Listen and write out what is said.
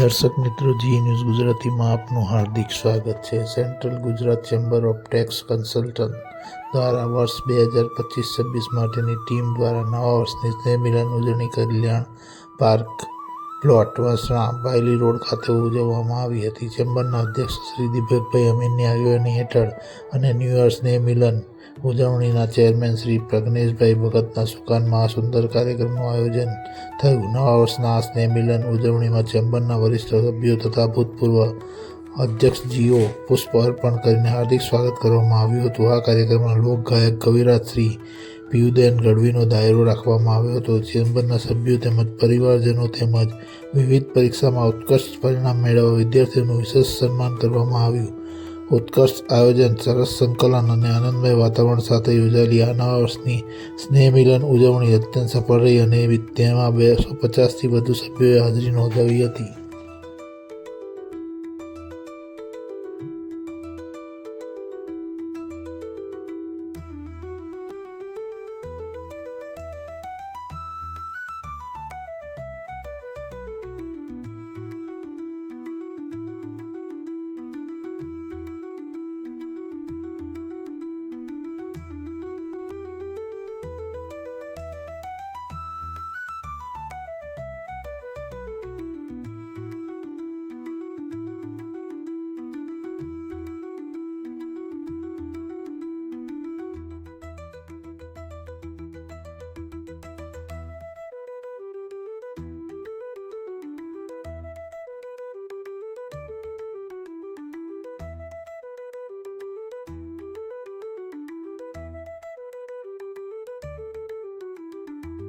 દર્શક મિત્રો, જી ન્યૂઝ ગુજરાતીમાં આપનું હાર્દિક સ્વાગત છે। Central Gujarat chamber of tax consultant દ્વારા વર્ષ 2025-26 માટેની ટીમ દ્વારા નવા વર્ષની સ્નેહ મિલન ઉજવણી કલ્યાણ પાર્ક પ્લોટ વાસણા બાયલી રોડ ખાતે ઉજવવામાં આવી હતી। ચેમ્બરના અધ્યક્ષ શ્રી દીપકભાઈ અમીનની આગેવાની હેઠળ અને ન્યૂ યર સ્નેહ મિલન ઉજવણીના ચેરમેન શ્રી પ્રજ્ઞેશભાઈ ભગતના સુકાનમાં આ સુંદર કાર્યક્રમનું આયોજન થયું। નવા વર્ષના આ સ્નેહ મિલન ઉજવણીમાં ચેમ્બરના વરિષ્ઠ સભ્યો તથા ભૂતપૂર્વ અધ્યક્ષજીઓ પુષ્પ અર્પણ કરીને હાર્દિક સ્વાગત કરવામાં આવ્યું હતું। આ કાર્યક્રમમાં લોકગાયક કવિરાજ શ્રી પિયુબેન ગઢવીનો દાયરો રાખવામાં આવ્યો હતો। ચેમ્બરના સભ્યો તેમજ પરિવારજનો તેમજ વિવિધ પરીક્ષામાં ઉત્કૃષ્ટ પરિણામ મેળવવા વિદ્યાર્થીઓનું વિશેષ સન્માન કરવામાં આવ્યું। ઉત્કૃષ્ટ આયોજન, સરસ સંકલન અને આનંદમય વાતાવરણ સાથે યોજાયેલી આ નવા વર્ષની સ્નેહ મિલન ઉજવણી અત્યંત સફળ રહી અને તેમાં 250થી વધુ સભ્યોએ હાજરી નોંધાવી હતી।